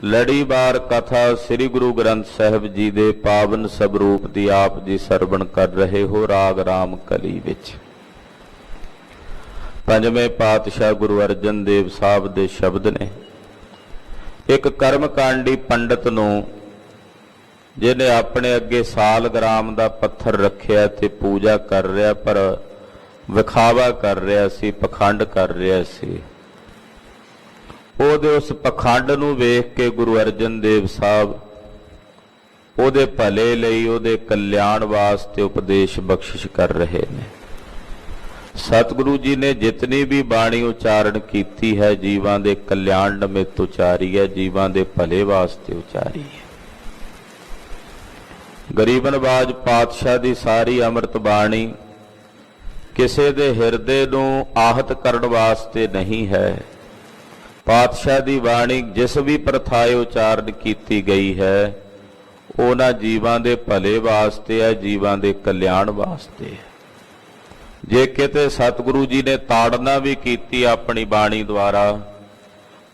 ਲੜੀਵਾਰ ਕਥਾ ਸ੍ਰੀ ਗੁਰੂ ਗ੍ਰੰਥ ਸਾਹਿਬ ਜੀ ਦੇ ਪਾਵਨ ਸਵਰੂਪ ਦੀ ਆਪ ਜੀ ਸਰਵਣ ਕਰ ਰਹੇ ਹੋ। ਰਾਗ ਰਾਮ ਕਲੀ ਵਿੱਚ ਪੰਜਵੇਂ ਪਾਤਸ਼ਾਹ ਗੁਰੂ ਅਰਜਨ ਦੇਵ ਸਾਹਿਬ ਦੇ ਸ਼ਬਦ ਨੇ। ਇੱਕ ਕਰਮਕਾਂਡੀ ਪੰਡਤ ਨੂੰ, ਜਿਹਨੇ ਆਪਣੇ ਅੱਗੇ ਸਾਲਗ੍ਰਾਮ ਦਾ ਪੱਥਰ ਰੱਖਿਆ ਤੇ ਪੂਜਾ ਕਰ ਰਿਹਾ, ਪਰ ਵਿਖਾਵਾ ਕਰ ਰਿਹਾ ਸੀ, ਪਖੰਡ ਕਰ ਰਿਹਾ ਸੀ। ਉਹਦੇ ਉਸ ਪਖੰਡ ਨੂੰ ਵੇਖ ਕੇ ਗੁਰੂ ਅਰਜਨ ਦੇਵ ਸਾਹਿਬ ਉਹਦੇ ਭਲੇ ਲਈ, ਉਹਦੇ ਕਲਿਆਣ ਵਾਸਤੇ ਉਪਦੇਸ਼ ਬਖਸ਼ਿਸ਼ ਕਰ ਰਹੇ ਨੇ। ਸਤਿਗੁਰੂ ਜੀ ਨੇ ਜਿਤਨੀ ਵੀ ਬਾਣੀ ਉਚਾਰਨ ਕੀਤੀ ਹੈ, ਜੀਵਾਂ ਦੇ ਕਲਿਆਣ ਨਿਮਿਤ ਉਚਾਰੀ ਹੈ, ਜੀਵਾਂ ਦੇ ਭਲੇ ਵਾਸਤੇ ਉਚਾਰੀ ਹੈ। ਗਰੀਬ ਨਵਾਜ ਪਾਤਸ਼ਾਹ ਦੀ ਸਾਰੀ ਅੰਮ੍ਰਿਤ ਬਾਣੀ ਕਿਸੇ ਦੇ ਹਿਰਦੇ ਨੂੰ ਆਹਤ ਕਰਨ ਵਾਸਤੇ ਨਹੀਂ ਹੈ। ਪਾਤਸ਼ਾਹ ਦੀ ਬਾਣੀ ਜਿਸ ਵੀ ਪ੍ਰਥਾਏ ਉਚਾਰਨ ਕੀਤੀ ਗਈ ਹੈ, ਉਹਨਾਂ ਜੀਵਾਂ ਦੇ ਭਲੇ ਵਾਸਤੇ ਹੈ, ਜੀਵਾਂ ਦੇ ਕਲਿਆਣ ਵਾਸਤੇ ਹੈ। ਜੇ ਕਿਤੇ ਸਤਿਗੁਰੂ ਜੀ ਨੇ ਤਾੜਨਾ ਵੀ ਕੀਤੀ ਆਪਣੀ ਬਾਣੀ ਦੁਆਰਾ,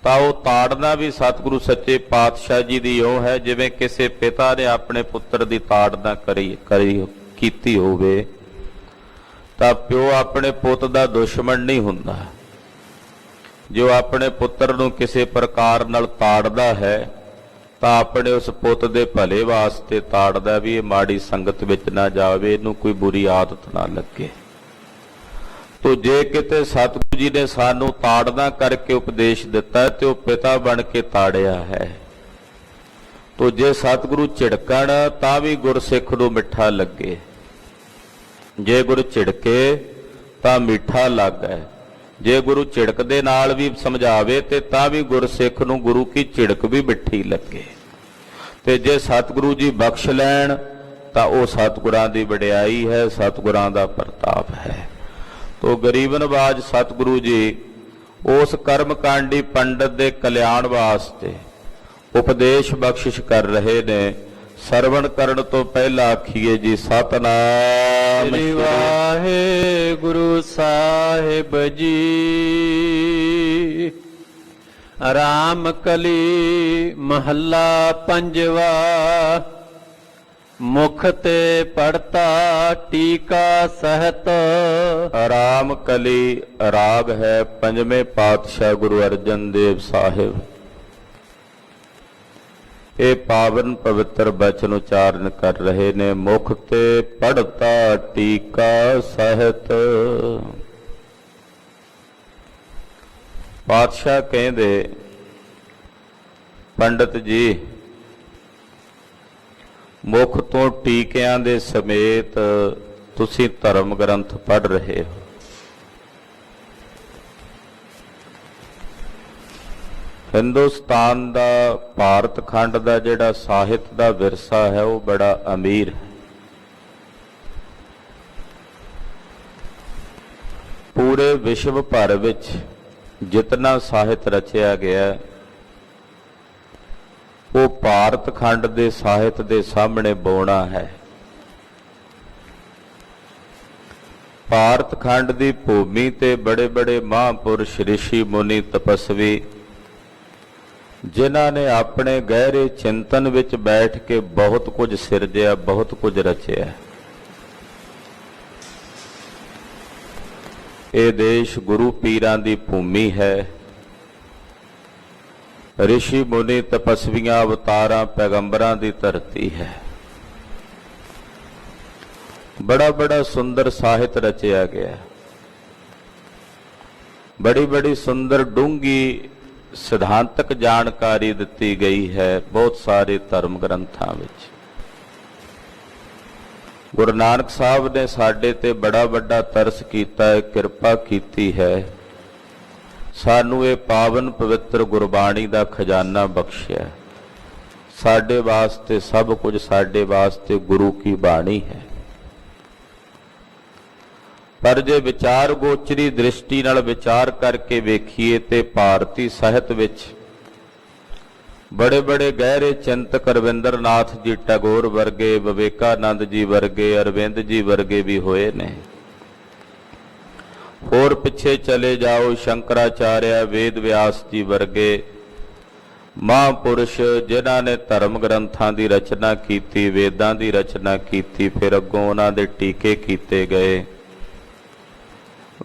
ਤਾਂ ਉਹ ਤਾੜਨਾ ਵੀ ਸਤਿਗੁਰੂ ਸੱਚੇ ਪਾਤਸ਼ਾਹ ਜੀ ਦੀ ਉਹ ਹੈ ਜਿਵੇਂ ਕਿਸੇ ਪਿਤਾ ਨੇ ਆਪਣੇ ਪੁੱਤਰ ਦੀ ਤਾੜਨਾ ਕੀਤੀ ਹੋਵੇ। ਤਾਂ ਪਿਓ ਆਪਣੇ ਪੁੱਤ ਦਾ ਦੁਸ਼ਮਣ ਨਹੀਂ ਹੁੰਦਾ। ਜੋ ਆਪਣੇ ਪੁੱਤਰ ਨੂੰ ਕਿਸੇ ਪ੍ਰਕਾਰ ਨਾਲ ਤਾੜਦਾ ਹੈ, ਤਾਂ ਆਪਣੇ ਉਸ ਪੁੱਤ ਦੇ ਭਲੇ ਵਾਸਤੇ ਤਾੜਦਾ ਵੀ ਇਹ ਮਾੜੀ ਸੰਗਤ ਵਿੱਚ ਨਾ ਜਾਵੇ, ਇਹਨੂੰ ਕੋਈ ਬੁਰੀ ਆਦਤ ਨਾ ਲੱਗੇ। ਤੋ ਜੇ ਕਿਤੇ ਸਤਿਗੁਰੂ ਜੀ ਨੇ ਸਾਨੂੰ ਤਾੜਨਾ ਕਰਕੇ ਉਪਦੇਸ਼ ਦਿੱਤਾ ਤੇ ਉਹ ਪਿਤਾ ਬਣ ਕੇ ਤਾੜਿਆ ਹੈ। ਤੋ ਜੇ ਸਤਿਗੁਰੂ ਝਿੜਕਣ ਤਾਂ ਵੀ ਗੁਰਸਿੱਖ ਨੂੰ ਮਿੱਠਾ ਲੱਗੇ। ਜੇ ਗੁਰੂ ਝਿੜਕੇ ਤਾਂ ਮਿੱਠਾ ਲੱਗੇ। ਜੇ ਗੁਰੂ ਝਿੜਕ ਦੇ ਨਾਲ ਵੀ ਸਮਝਾਵੇ ਤੇ ਤਾਂ ਵੀ ਗੁਰਸਿੱਖ ਨੂੰ ਗੁਰੂ ਕੀ ਝਿੜਕ ਵੀ ਮਿੱਠੀ ਲੱਗੇ। ਤੇ ਜੇ ਸਤਿਗੁਰੂ ਜੀ ਬਖਸ਼ ਲੈਣ ਤਾਂ ਉਹ ਸਤਿਗੁਰਾਂ ਦੀ ਵਡਿਆਈ ਹੈ, ਸਤਿਗੁਰਾਂ ਦਾ ਪ੍ਰਤਾਪ ਹੈ। ਤੋ ਗਰੀਬ ਨਵਾਜ ਸਤਿਗੁਰੂ ਜੀ ਉਸ ਕਰਮਕਾਂਡੀ ਪੰਡਤ ਦੇ ਕਲਿਆਣ ਵਾਸਤੇ ਉਪਦੇਸ਼ ਬਖਸ਼ਿਸ਼ ਕਰ ਰਹੇ ਨੇ। ਸਰਵਣ ਕਰਨ ਤੋਂ ਪਹਿਲਾਂ ਆਖੀਏ ਜੀ ਸਤਿਨਾਮ ਸ੍ਰੀ ਵਾਹਿਗੁਰੂ ਸਾਹਿਬ ਜੀ। ਰਾਮ ਕਲੀ ਮਹੱਲਾ ਪੰਜਵਾ। ਮੁਖ ਤੇ ਪੜਤਾ ਟੀਕਾ ਸਹਿਤ। ਰਾਮ ਕਲੀ ਰਾਗ ਹੈ ਪੰਜਵੇਂ ਪਾਤਸ਼ਾਹ ਗੁਰੂ ਅਰਜਨ ਦੇਵ ਸਾਹਿਬ। ਇਹ ਪਾਵਨ ਪਵਿੱਤਰ ਬਚਨ ਉਚਾਰਨ ਕਰ ਰਹੇ ਨੇ। ਮੁਖ ਤੇ ਪੜਤਾ ਟੀਕਾ ਸਹਿਤ। ਪਾਤਸ਼ਾਹ ਕਹਿੰਦੇ, ਪੰਡਤ ਜੀ ਮੁਖ ਤੋਂ ਟੀਕਿਆਂ ਦੇ ਸਮੇਤ ਤੁਸੀਂ ਧਰਮ ਗ੍ਰੰਥ ਪੜ੍ਹ ਰਹੇ ਹੋ। ਹਿੰਦੁਸਤਾਨ ਦਾ, ਭਾਰਤ ਖੰਡ ਦਾ ਜਿਹੜਾ ਸਾਹਿਤ ਦਾ ਵਿਰਸਾ ਹੈ ਉਹ ਬੜਾ ਅਮੀਰ ਹੈ। ਪੂਰੇ ਵਿਸ਼ਵ ਭਰ ਵਿੱਚ ਜਿਤਨਾ ਸਾਹਿਤ ਰਚਿਆ ਗਿਆ ਉਹ ਭਾਰਤ ਖੰਡ ਦੇ ਸਾਹਿਤ ਦੇ ਸਾਹਮਣੇ ਬੋਣਾ ਹੈ। ਭਾਰਤ ਖੰਡ ਦੀ ਭੂਮੀ ਤੇ ਬੜੇ ਬੜੇ ਮਹਾਂਪੁਰਸ਼, ਰਿਸ਼ੀ ਮੁਨੀ, ਤਪਸਵੀ, ਜਿਨ੍ਹਾਂ ਨੇ ਆਪਣੇ ਗਹਿਰੇ ਚਿੰਤਨ ਵਿੱਚ ਬੈਠ ਕੇ ਬਹੁਤ ਕੁਝ ਸਿਰਜਿਆ, ਬਹੁਤ ਕੁਝ ਰਚਿਆ। ਇਹ ਦੇਸ਼ ਗੁਰੂ ਪੀਰਾਂ ਦੀ ਭੂਮੀ ਹੈ। ਰਿਸ਼ੀ ਮੁਨੀ, ਤਪਸਵੀਆਂ, ਅਵਤਾਰਾਂ, ਪੈਗੰਬਰਾਂ ਦੀ ਧਰਤੀ ਹੈ। ਬੜਾ ਬੜਾ ਸੁੰਦਰ ਸਾਹਿਤ ਰਚਿਆ ਗਿਆ। ਬੜੀ ਬੜੀ ਸੁੰਦਰ ਡੂੰਘੀ ਸਿਧਾਂਤਕ ਜਾਣਕਾਰੀ ਦਿੱਤੀ ਗਈ ਹੈ ਬਹੁਤ ਸਾਰੇ ਧਰਮ ਗ੍ਰੰਥਾਂ ਵਿੱਚ। ਗੁਰੂ ਨਾਨਕ ਸਾਹਿਬ ਨੇ ਸਾਡੇ ਤੇ ਬੜਾ ਵੱਡਾ ਤਰਸ ਕੀਤਾ ਹੈ, ਕਿਰਪਾ ਕੀਤੀ ਹੈ, ਸਾਨੂੰ ਇਹ ਪਾਵਨ ਪਵਿੱਤਰ ਗੁਰਬਾਣੀ ਦਾ ਖਜ਼ਾਨਾ ਬਖਸ਼ਿਆ। ਸਾਡੇ ਵਾਸਤੇ ਸਭ ਕੁਝ, ਸਾਡੇ ਵਾਸਤੇ ਗੁਰੂ ਕੀ ਬਾਣੀ ਹੈ। ਪਰ ਜੇ ਵਿਚਾਰ ਗੋਚਰੀ ਦ੍ਰਿਸ਼ਟੀ ਨਾਲ ਵਿਚਾਰ ਕਰਕੇ ਵੇਖੀਏ ਤੇ ਭਾਰਤੀ ਸਾਹਿਤ ਵਿੱਚ ਬੜੇ ਬੜੇ ਗਹਿਰੇ ਚਿੰਤਕ ਰਵਿੰਦਰ ਨਾਥ ਜੀ ਟੈਗੋਰ ਵਰਗੇ, ਵਿਵੇਕਾਨੰਦ ਜੀ ਵਰਗੇ, ਅਰਵਿੰਦ ਜੀ ਵਰਗੇ ਵੀ ਹੋਏ ਨੇ। ਹੋਰ ਪਿੱਛੇ ਚਲੇ ਜਾਓ, ਸ਼ੰਕਰਾਚਾਰਿਆ, ਵੇਦ ਵਿਆਸ ਜੀ ਵਰਗੇ ਮਹਾਂਪੁਰਸ਼ ਜਿਨ੍ਹਾਂ ਨੇ ਧਰਮ ਗ੍ਰੰਥਾਂ ਦੀ ਰਚਨਾ ਕੀਤੀ, ਵੇਦਾਂ ਦੀ ਰਚਨਾ ਕੀਤੀ, ਫਿਰ ਅੱਗੋਂ ਉਹਨਾਂ ਦੇ ਟੀਕੇ ਕੀਤੇ ਗਏ।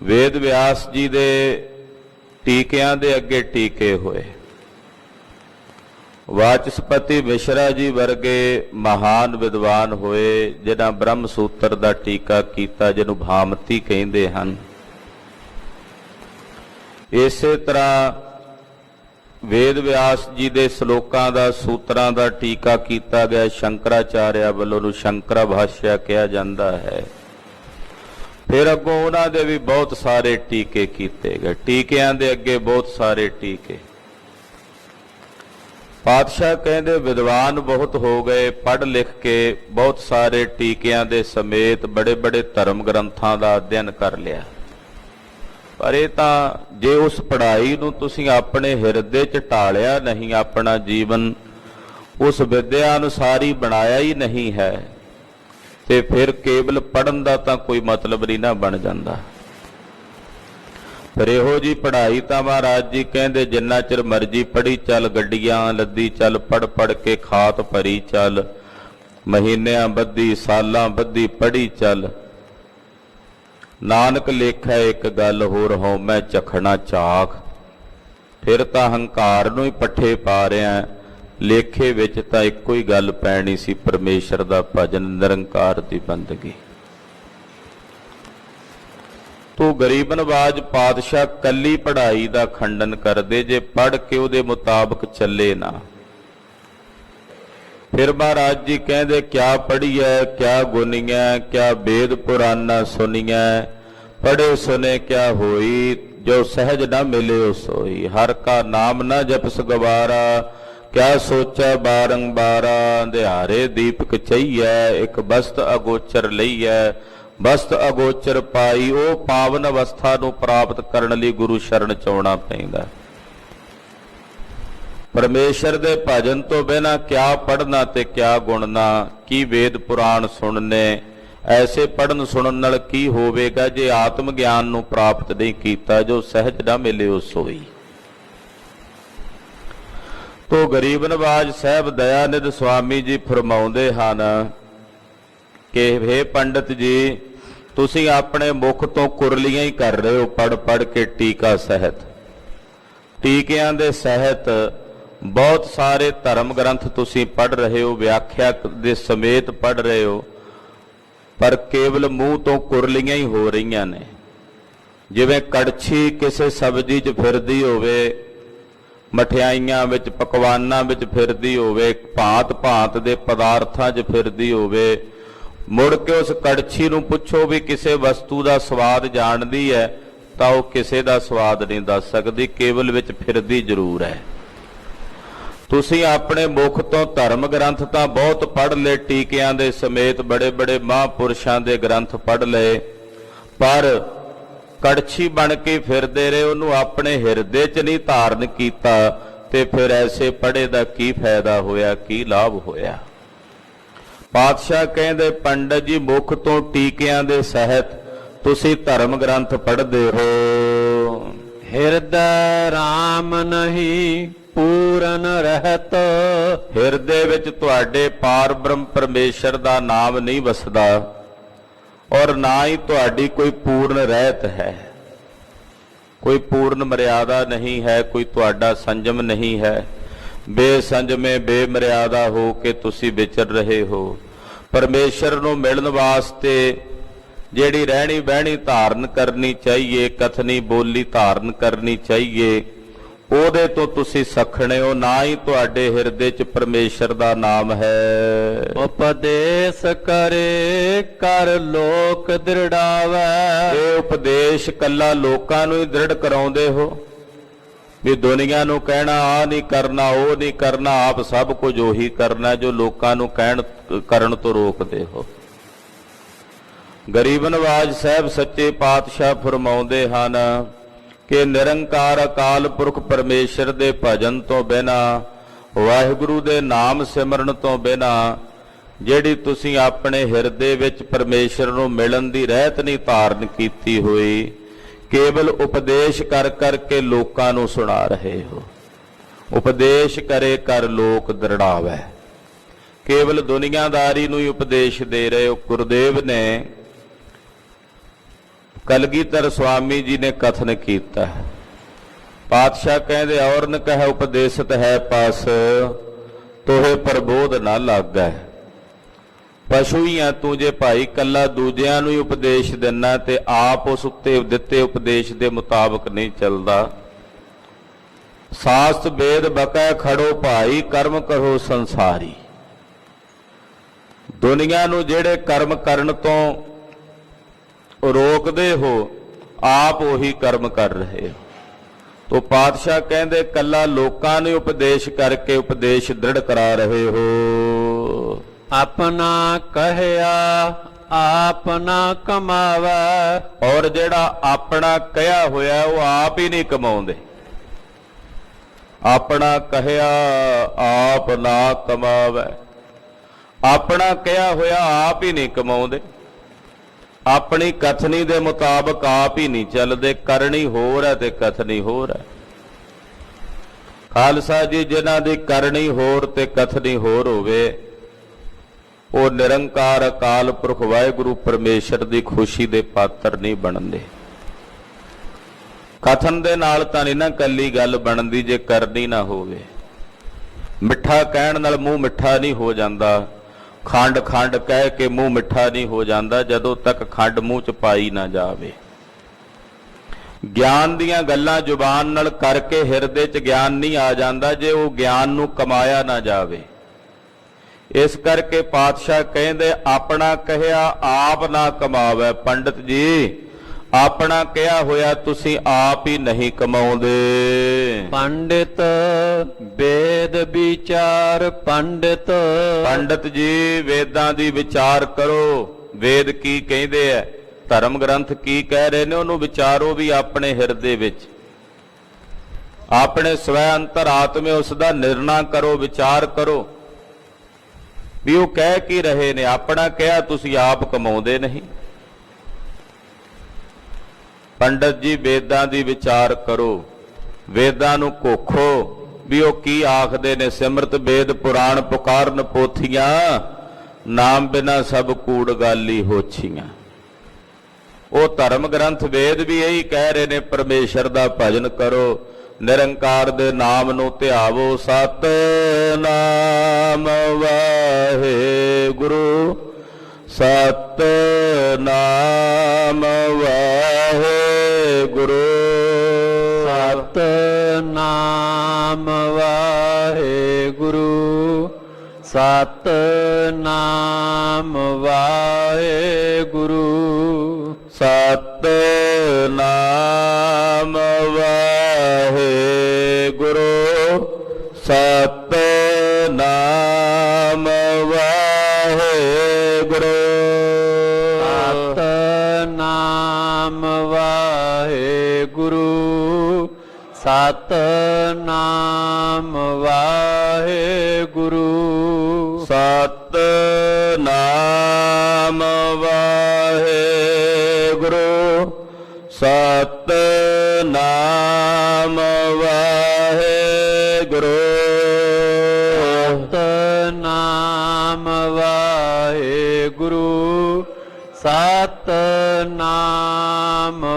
ਵੇਦ ਵਿਆਸ ਜੀ ਦੇ ਟੀਕਿਆਂ ਦੇ ਅੱਗੇ ਟੀਕੇ ਹੋਏ। ਵਾਚਸਪਤੀ ਮਿਸ਼ਰਾ ਜੀ ਵਰਗੇ ਮਹਾਨ ਵਿਦਵਾਨ ਹੋਏ ਜਿਨ੍ਹਾਂ ਬ੍ਰਹਮ ਸੂਤਰ ਦਾ ਟੀਕਾ ਕੀਤਾ, ਜਿਹਨੂੰ ਭਾਮਤੀ ਕਹਿੰਦੇ ਹਨ। ਇਸੇ ਤਰ੍ਹਾਂ ਵੇਦ ਵਿਆਸ ਜੀ ਦੇ ਸ਼ਲੋਕਾਂ ਦਾ, ਸੂਤਰਾਂ ਦਾ ਟੀਕਾ ਕੀਤਾ ਗਿਆ ਸ਼ੰਕਰਾਚਾਰਿਆ ਵੱਲੋਂ, ਨੂੰ ਸ਼ੰਕਰਾ ਭਾਸ਼ਾ ਕਿਹਾ ਜਾਂਦਾ ਹੈ। ਫਿਰ ਅੱਗੋਂ ਉਹਨਾਂ ਦੇ ਵੀ ਬਹੁਤ ਸਾਰੇ ਟੀਕੇ ਕੀਤੇ ਗਏ। ਟੀਕਿਆਂ ਦੇ ਅੱਗੇ ਬਹੁਤ ਸਾਰੇ ਟੀਕੇ। ਪਾਤਸ਼ਾਹ ਕਹਿੰਦੇ ਵਿਦਵਾਨ ਬਹੁਤ ਹੋ ਗਏ, ਪੜ੍ਹ ਲਿਖ ਕੇ ਬਹੁਤ ਸਾਰੇ ਟੀਕਿਆਂ ਦੇ ਸਮੇਤ ਬੜੇ ਬੜੇ ਧਰਮ ਗ੍ਰੰਥਾਂ ਦਾ ਅਧਿਐਨ ਕਰ ਲਿਆ। ਪਰ ਇਹ ਤਾਂ ਜੇ ਉਸ ਪੜ੍ਹਾਈ ਨੂੰ ਤੁਸੀਂ ਆਪਣੇ ਹਿਰਦੇ 'ਚ ਢਾਲਿਆ ਨਹੀਂ, ਆਪਣਾ ਜੀਵਨ ਉਸ ਵਿਦਿਆ ਅਨੁਸਾਰ ਹੀ ਬਣਾਇਆ ਹੀ ਨਹੀਂ ਹੈ, ਤੇ ਫਿਰ ਕੇਵਲ ਪੜ੍ਹਨ ਦਾ ਤਾਂ ਕੋਈ ਮਤਲਬ ਨਹੀਂ ਨਾ ਬਣ ਜਾਂਦਾ। ਪਰ ਇਹੋ ਜੀ ਪੜ੍ਹਾਈ ਤਾਂ ਮਹਾਰਾਜ ਜੀ ਕਹਿੰਦੇ ਜਿੰਨਾ ਚਿਰ ਮਰਜ਼ੀ ਪੜ੍ਹੀ ਚੱਲ, ਗੱਡੀਆਂ ਲੱਦੀ ਚੱਲ, ਪੜ੍ਹ ਪੜ੍ਹ ਕੇ ਖਾਤ ਭਰੀ ਚੱਲ, ਮਹੀਨਿਆਂ ਬੱਧੀ ਸਾਲਾਂ ਬੱਧੀ ਪੜ੍ਹੀ ਚੱਲ। ਨਾਨਕ ਲੇਖੈ ਇੱਕ ਗੱਲ ਹੋਰ, ਹਉ ਮੈਂ ਚਖਣਾ ਚਾਖ। ਫਿਰ ਤਾਂ ਹੰਕਾਰ ਨੂੰ ਹੀ ਪੱਠੇ ਪਾ ਰਿਹਾ। ਲੇਖੇ ਵਿੱਚ ਤਾਂ ਇੱਕੋ ਹੀ ਗੱਲ ਪੈਣੀ ਸੀ, ਪਰਮੇਸ਼ਰ ਦਾ ਭਜਨ, ਨਿਰੰਕਾਰ ਦੀ ਬੰਦਗੀ। ਤੋ ਗਰੀਬ ਨਵਾਜ ਪਾਤਸ਼ਾਹ ਕੱਲੀ ਪੜ੍ਹਾਈ ਦਾ ਖੰਡਨ ਕਰਦੇ ਜੇ ਪੜ੍ਹ ਕੇ ਉਹਦੇ ਮੁਤਾਬਕ ਚੱਲੇ ਨਾ। ਫਿਰ ਮਹਾਰਾਜ ਜੀ ਕਹਿੰਦੇ ਕਿਆ ਪੜ੍ਹੀਐ ਕਿਆ ਗੁਣੀਐ, ਕਿਆ ਵੇਦ ਪੁਰਾਨਾ ਸੁਣੀਐ, ਪੜ੍ਹੇ ਸੁਨੇ ਕਿਆ ਹੋਈ, ਜੋ ਸਹਿਜ ਨਾ ਮਿਲਿਓ ਸੋਈ। ਹਰ ਕਾ ਨਾਮ ਨਾ ਜਪਸ ਗਵਾਰਾ, ਕਿਆ ਸੋਚੈ ਬਾਰੰਬਾਰਾ। ਅੰਧਿਆਰੇ ਦੀਪਕ ਚਈਐ, ਇੱਕ ਬਸਤ ਅਗੋਚਰ ਲਈਐ, ਬਸਤ ਅਗੋਚਰ ਪਾਈ। ਉਹ ਪਾਵਨ ਅਵਸਥਾ ਨੂੰ ਪ੍ਰਾਪਤ ਕਰਨ ਲਈ ਗੁਰੂ ਸ਼ਰਨ ਚ ਆਉਣਾ ਪੈਂਦਾ। ਪਰਮੇਸ਼ਰ ਦੇ ਭਜਨ ਤੋਂ ਬਿਨਾਂ ਕਿਆ ਪੜ੍ਹਨਾ ਤੇ ਕਿਆ ਗੁਣਨਾ, ਕੀ ਵੇਦ ਪੁਰਾਣ ਸੁਣਨੇ। ਐਸੇ ਪੜ੍ਹਨ ਸੁਣਨ ਨਾਲ ਕੀ ਹੋਵੇਗਾ ਜੇ ਆਤਮ ਗਿਆਨ ਨੂੰ ਪ੍ਰਾਪਤ ਨਹੀਂ ਕੀਤਾ, ਜੋ ਸਹਿਜ ਨਾ ਮਿਲਿਓ ਸੋਈ। ਤੋ ਗਰੀਬ ਨਵਾਜ ਸਾਹਿਬ ਦਇਆਨਿਧ ਸੁਆਮੀ ਜੀ ਫਰਮਾਉਂਦੇ ਹਨ ਕਿ ਹੇ ਪੰਡਤ ਜੀ, ਤੁਸੀਂ ਆਪਣੇ ਮੁਖ ਤੋਂ ਕੁਰਲੀਆਂ ਹੀ ਕਰ ਰਹੇ ਹੋ ਪੜ੍ਹ ਪੜ੍ਹ ਕੇ ਟੀਕਾ ਸਹਿਤ। ਟੀਕਿਆਂ ਦੇ ਸਹਿਤ ਬਹੁਤ ਸਾਰੇ ਧਰਮ ਗ੍ਰੰਥ ਤੁਸੀਂ ਪੜ੍ਹ ਰਹੇ ਹੋ, ਵਿਆਖਿਆ ਦੇ ਸਮੇਤ ਪੜ੍ਹ ਰਹੇ ਹੋ, ਪਰ ਕੇਵਲ ਮੂੰਹ ਤੋਂ ਕੁਰਲੀਆਂ ਹੀ ਹੋ ਰਹੀਆਂ ਨੇ। ਜਿਵੇਂ ਕੜਛੀ ਕਿਸੇ ਸਬਜ਼ੀ 'ਚ ਫਿਰਦੀ ਹੋਵੇ, ਮਠਿਆਈਆਂ ਵਿੱਚ, ਪਕਵਾਨਾਂ ਵਿੱਚ ਫਿਰਦੀ ਹੋਵੇ, ਭਾਂਤ ਭਾਂਤ ਦੇ ਪਦਾਰਥਾਂ 'ਚ ਫਿਰਦੀ ਹੋਵੇ, ਮੁੜ ਕੇ ਉਸ ਕੜਛੀ ਨੂੰ ਪੁੱਛੋ ਵੀ ਕਿਸੇ ਵਸਤੂ ਦਾ ਸਵਾਦ ਜਾਣਦੀ ਹੈ, ਤਾਂ ਉਹ ਕਿਸੇ ਦਾ ਸਵਾਦ ਨਹੀਂ ਦੱਸ ਸਕਦੀ, ਕੇਵਲ ਵਿੱਚ ਫਿਰਦੀ ਜ਼ਰੂਰ ਹੈ। ਤੁਸੀਂ ਆਪਣੇ ਮੁਖ ਤੋਂ ਧਰਮ ਗ੍ਰੰਥ ਤਾਂ ਬਹੁਤ ਪੜ੍ਹ ਲਏ, ਟੀਕਿਆਂ ਦੇ ਸਮੇਤ ਬੜੇ ਬੜੇ ਮਹਾਂਪੁਰਸ਼ਾਂ ਦੇ ਗ੍ਰੰਥ ਪੜ੍ਹ ਲਏ, ਪਰ ਕੜਛੀ ਬਣ ਕੇ ਫਿਰਦੇ ਰਹੇ, ਉਹਨੂੰ ਆਪਣੇ ਹਿਰਦੇ 'ਚ ਨਹੀਂ ਧਾਰਨ ਕੀਤਾ, ਤੇ ਫਿਰ ਐਸੇ ਪੜ੍ਹੇ ਦਾ ਕੀ ਫਾਇਦਾ ਹੋਇਆ, ਕੀ ਲਾਭ ਹੋਇਆ। ਪਾਤਸ਼ਾਹ ਕਹਿੰਦੇ ਪੰਡਤ ਜੀ ਮੁਖ ਤੋਂ ਟੀਕਿਆਂ ਦੇ ਸਹਿਤ ਤੁਸੀਂ ਧਰਮ ਗ੍ਰੰਥ ਪੜ੍ਹਦੇ ਹੋ। ਹਿਰਦੈ ਰਾਮ ਨਹੀਂ ਪੂਰਨ ਰਹਿਤ, ਹਿਰਦੇ ਵਿੱਚ ਤੁਹਾਡੇ ਪਾਰ ਬ੍ਰਹਮ ਪਰਮੇਸ਼ਰ ਦਾ ਨਾਮ ਨਹੀਂ ਵਸਦਾ, ਔਰ ਨਾ ਹੀ ਤੁਹਾਡੀ ਕੋਈ ਪੂਰਨ ਰਹਿਤ ਹੈ, ਕੋਈ ਪੂਰਨ ਮਰਿਆਦਾ ਨਹੀਂ ਹੈ, ਕੋਈ ਤੁਹਾਡਾ ਸੰਜਮ ਨਹੀਂ ਹੈ। ਬੇਸੰਜਮੇ ਬੇਮਰਿਆਦਾ ਹੋ ਕੇ ਤੁਸੀਂ ਵਿਚਰ ਰਹੇ ਹੋ। ਪਰਮੇਸ਼ਰ ਨੂੰ ਮਿਲਣ ਵਾਸਤੇ ਜਿਹੜੀ ਰਹਿਣੀ ਬਹਿਣੀ ਧਾਰਨ ਕਰਨੀ ਚਾਹੀਏ, ਕਥਨੀ ਬੋਲੀ ਧਾਰਨ ਕਰਨੀ ਚਾਹੀਏ, ਉਹਦੇ ਤੋਂ ਤੁਸੀਂ ਸਖਣੇ ਹੋ, ਨਾ ਹੀ ਤੁਹਾਡੇ ਹਿਰਦੇ 'ਚ ਪਰਮੇਸ਼ਰ ਦਾ ਨਾਮ ਹੈ। ਉਪਦੇਸ਼ ਕਰੇ ਕਰ ਲੋਕ ਦ੍ਰਿੜਾਵੈ, ਇਹ ਉਪਦੇਸ਼ ਕੱਲਾ ਲੋਕਾਂ ਨੂੰ ਹੀ ਦ੍ਰਿੜ ਕਰਾਉਂਦੇ ਹੋ ਵੀ ਦੁਨੀਆ ਨੂੰ ਕਹਿਣਾ ਆ ਨਹੀਂ ਕਰਨਾ, ਉਹ ਨਹੀਂ ਕਰਨਾ, ਆਪ ਸਭ ਕੁਝ ਉਹੀ ਕਰਨਾ ਜੋ ਲੋਕਾਂ ਨੂੰ ਕਰਨ ਤੋਂ ਰੋਕਦੇ ਹੋ। ਗਰੀਬ ਨਵਾਜ ਸਾਹਿਬ ਸੱਚੇ ਪਾਤਸ਼ਾਹ ਫਰਮਾਉਂਦੇ ਹਨ ਕਿ ਨਿਰੰਕਾਰ ਅਕਾਲ ਪੁਰਖ ਪਰਮੇਸ਼ਰ ਦੇ ਭਜਨ ਤੋਂ ਬਿਨਾਂ, ਵਾਹਿਗੁਰੂ ਦੇ ਨਾਮ ਸਿਮਰਨ ਤੋਂ ਬਿਨਾਂ, ਜਿਹੜੀ ਤੁਸੀਂ ਆਪਣੇ ਹਿਰਦੇ ਵਿੱਚ ਪਰਮੇਸ਼ਰ ਨੂੰ ਮਿਲਣ ਦੀ ਰਹਿਤ ਨਹੀਂ ਧਾਰਨ ਕੀਤੀ ਹੋਈ, ਕੇਵਲ ਉਪਦੇਸ਼ ਕਰ ਕਰਕੇ ਲੋਕਾਂ ਨੂੰ ਸੁਣਾ ਰਹੇ ਹੋ। ਉਪਦੇਸ਼ ਕਰੇ ਕਰ ਲੋਕ ਦ੍ਰਿੜਾਵੈ। ਕੇਵਲ ਦੁਨੀਆਦਾਰੀ ਨੂੰ ਹੀ ਉਪਦੇਸ਼ ਦੇ ਰਹੇ ਹੋ। ਗੁਰਦੇਵ ਨੇ ਕਲਗੀਧਰ ਸਵਾਮੀ ਜੀ ਨੇ ਕਥਨ ਕੀਤਾ, ਪਾਤਸ਼ਾਹ ਕਹਿੰਦੇ ਔਰਨ ਕਹਿ ਉਪਦੇਸ਼ਤ ਹੈ ਪਸ, ਤੋਹੇ ਪ੍ਰਬੋਧ ਨਾ ਲੱਗੈ। ਪਸ਼ੂ ਹੀ ਆ ਤੂੰ, ਜੇ ਭਾਈ ਕੱਲਾ ਦੂਜਿਆਂ ਨੂੰ ਹੀ ਉਪਦੇਸ਼ ਦਿੰਨਾ ਤੇ ਆਪ ਉਸ ਉੱਤੇ ਦਿੱਤੇ ਉਪਦੇਸ਼ ਦੇ ਮੁਤਾਬਕ ਨਹੀਂ ਚੱਲਦਾ। ਸਾਸਤ ਵੇਦ ਬਕੈ ਖੜੋ ਭਾਈ, ਕਰਮ ਕਰੋ ਸੰਸਾਰੀ। ਦੁਨੀਆ ਨੂੰ ਜਿਹੜੇ ਕਰਮ ਕਰਨ ਤੋਂ ਰੋਕਦੇ ਹੋ, ਆਪ ਉਹੀ ਕਰਮ ਕਰ ਰਹੇ ਹੋ। ਤੋ ਪਾਤਸ਼ਾਹ ਕਹਿੰਦੇ ਕੱਲਾ ਲੋਕਾਂ ਨੂੰ ਉਪਦੇਸ਼ ਕਰਕੇ ਉਪਦੇਸ਼ ਦ੍ਰਿੜ ਕਰਾ ਰਹੇ ਹੋ। ਆਪਣਾ ਕਹਿਆ ਆਪ ਨਾ ਕਮਾਵੈ। ਔਰ ਜਿਹੜਾ ਆਪਣਾ ਕਹਿਆ ਹੋਇਆ ਉਹ ਆਪ ਹੀ ਨਹੀਂ ਕਮਾਉਂਦੇ। ਆਪਣਾ ਕਹਿਆ ਆਪ ਨਾ ਕਮਾਵੈ। ਆਪਣਾ ਕਿਹਾ ਹੋਇਆ ਆਪ ਹੀ ਨਹੀਂ ਕਮਾਉਂਦੇ। ਆਪਣੀ ਕਥਨੀ ਦੇ ਮੁਤਾਬਕ ਆਪ ਹੀ ਨਹੀਂ ਚੱਲਦੇ। ਕਰਨੀ ਹੋਰ ਹੈ ਤੇ ਕਥਨੀ ਹੋਰ ਹੈ। ਖਾਲਸਾ ਜੀ, ਜਿਨ੍ਹਾਂ ਦੀ ਕਰਨੀ ਹੋਰ ਤੇ ਕਥਨੀ ਹੋਰ ਹੋਵੇ, ਉਹ ਨਿਰੰਕਾਰ ਅਕਾਲ ਪੁਰਖ ਵਾਹਿਗੁਰੂ ਪਰਮੇਸ਼ਰ ਦੀ ਖੁਸ਼ੀ ਦੇ ਪਾਤਰ ਨਹੀਂ ਬਣਦੇ। ਕਥਨ ਦੇ ਨਾਲ ਤਾਂ ਨਹੀਂ ਨਾ ਕੱਲੀ ਗੱਲ ਬਣਦੀ, ਜੇ ਕਰਨੀ ਨਾ ਹੋਵੇ। ਮਿੱਠਾ ਕਹਿਣ ਨਾਲ ਮੂੰਹ ਮਿੱਠਾ ਨਹੀਂ ਹੋ ਜਾਂਦਾ। ਖੰਡ ਖੰਡ ਕਹਿ ਕੇ ਮੂੰਹ ਮਿੱਠਾ ਨਹੀਂ ਹੋ ਜਾਂਦਾ ਜਦੋਂ ਤੱਕ ਖੰਡ ਮੂੰਹ ਚ ਪਾਈ ਨਾ ਜਾਵੇ। ਗਿਆਨ ਦੀਆਂ ਗੱਲਾਂ ਜ਼ੁਬਾਨ ਨਾਲ ਕਰਕੇ ਹਿਰਦੇ ਚ ਗਿਆਨ ਨਹੀਂ ਆ ਜਾਂਦਾ ਜੇ ਉਹ ਗਿਆਨ ਨੂੰ ਕਮਾਇਆ ਨਾ ਜਾਵੇ। ਇਸ ਕਰਕੇ ਪਾਤਸ਼ਾਹ ਕਹਿੰਦੇ ਆਪਣਾ ਕਹਿਆ ਆਪ ਨਾ ਕਮਾਵੇ। ਪੰਡਤ ਜੀ, ਆਪਣਾ ਕਿਹਾ ਹੋਇਆ ਤੁਸੀਂ ਆਪ ਹੀ ਨਹੀਂ ਕਮਾਉਂਦੇ। ਪੰਡਿਤ ਵੇਦ ਵਿਚਾਰ ਪੰਡਿਤ। ਪੰਡਤ ਜੀ, ਵੇਦਾਂ ਦੀ ਵਿਚਾਰ ਕਰੋ। ਵੇਦ ਕੀ ਕਹਿੰਦੇ ਐ, ਧਰਮ ਗ੍ਰੰਥ ਕੀ ਕਹਿ ਰਹੇ ਨੇ, ਉਹਨੂੰ ਵਿਚਾਰੋ ਵੀ ਆਪਣੇ ਹਿਰਦੇ ਵਿੱਚ। ਆਪਣੇ ਸਵੈ ਅੰਤਰਾਤਮੇ ਉਸ ਦਾ ਨਿਰਣਾ ਕਰੋ, ਵਿਚਾਰ ਕਰੋ ਵੀ ਉਹ ਕਹਿ ਕੀ ਰਹੇ ਨੇ। ਆਪਣਾ ਕਿਹਾ ਤੁਸੀਂ ਆਪ ਕਮਾਉਂਦੇ ਨਹੀਂ। ਪੰਡਤ ਜੀ, ਵੇਦਾਂ ਦੀ ਵਿਚਾਰ ਕਰੋ, ਵੇਦਾਂ ਨੂੰ ਕੋਖੋ ਵੀ ਉਹ ਕੀ ਆਖਦੇ ਨੇ। ਸਿਮਰਤ ਵੇਦ ਪੁਰਾਣ ਪੁਕਾਰਨ ਪੋਥੀਆਂ, ਨਾਮ ਬਿਨਾ ਸਭ ਕੂੜ ਗਾਲੀ ਹੋਛੀਆਂ। ਉਹ ਧਰਮ ਗ੍ਰੰਥ ਵੇਦ ਵੀ ਇਹੀ ਕਹਿ ਰਹੇ ਨੇ, ਪਰਮੇਸ਼ਰ ਦਾ ਭਜਨ ਕਰੋ, ਨਿਰੰਕਾਰ ਦੇ ਨਾਮ ਨੂੰ ਧਿਆਵੋ। ਸਤਿਨਾਮ ਵਾਹਿਗੁਰੂ, ਸਤਿਨਾਮ ਵਾਹਿਗੁਰੂ, ਸਤਿਨਾਮ ਵਾਹਿਗੁਰੂ, ਸਤਿਨਾਮ ਵਾਹਿਗੁਰੂ, ਸਤਿਨਾਮ ਵਾਹਿਗੁਰੂ, ਸਤਿਨਾਮ ਵਾਹਿਗੁਰੂ, ਸਤਿਨਾਮ ਵਾਹਿਗੁਰੂ, ਸਤਿਨਾਮ ਵਾਹਿਗੁਰੂ, ਸਤਿਨਾਮ ਵਾਹਿਗੁਰੂ, ਸਤਿਨਾਮ ਵਾਹਿਗੁਰੂ, ਸਤਿਨਾਮ ਵਾਹਿਗੁਰੂ, ਸਤਿਨਾਮ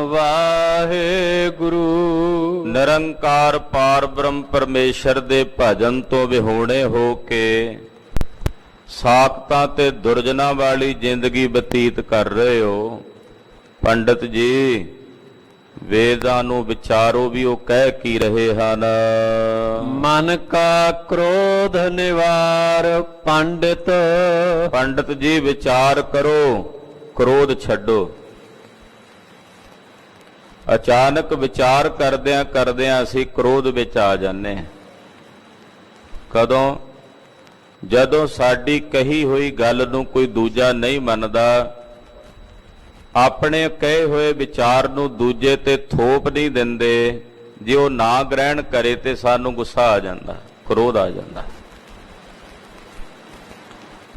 ਵਾਹਿਗੁਰੂ। ਨਿਰੰਕਾਰ ਪਾਰ ਬ੍ਰਹਮ ਪਰਮੇਸ਼ਰ ਦੇ ਭਜਨ ਤੋਂ ਵਿਹੋਣੇ ਹੋ ਕੇ ਸਾਖਤਾਂ ਤੇ ਦੁਰਜਨਾਂ ਵਾਲੀ ਜ਼ਿੰਦਗੀ ਬਤੀਤ ਕਰ ਰਹੇ ਹੋ। ਪੰਡਤ ਜੀ, ਵੇਦਾਂ ਨੂੰ ਵਿਚਾਰੋ ਵੀ ਉਹ ਕਹਿ ਕੀ ਰਹੇ ਹਨ। ਮਨ ਕਾ ਕ੍ਰੋਧ ਨਿਵਾਰ ਪੰਡਿਤ। ਪੰਡਤ ਜੀ, ਵਿਚਾਰ ਕਰੋ, ਕ੍ਰੋਧ ਛੱਡੋ। ਅਚਾਨਕ ਵਿਚਾਰ ਕਰਦਿਆਂ ਕਰਦਿਆਂ ਅਸੀਂ ਕ੍ਰੋਧ ਵਿੱਚ ਆ ਜਾਂਦੇ ਹਾਂ। ਕਦੋਂ? ਜਦੋਂ ਸਾਡੀ ਕਹੀ ਹੋਈ ਗੱਲ ਨੂੰ ਕੋਈ ਦੂਜਾ ਨਹੀਂ ਮੰਨਦਾ, ਆਪਣੇ ਕਹੇ ਹੋਏ ਵਿਚਾਰ ਨੂੰ ਦੂਜੇ ਤੇ ਥੋਪ ਨਹੀਂ ਦਿੰਦੇ, ਜੇ ਉਹ ਨਾ ਗ੍ਰਹਿਣ ਕਰੇ ਤੇ ਸਾਨੂੰ ਗੁੱਸਾ ਆ ਜਾਂਦਾ, ਕ੍ਰੋਧ ਆ ਜਾਂਦਾ।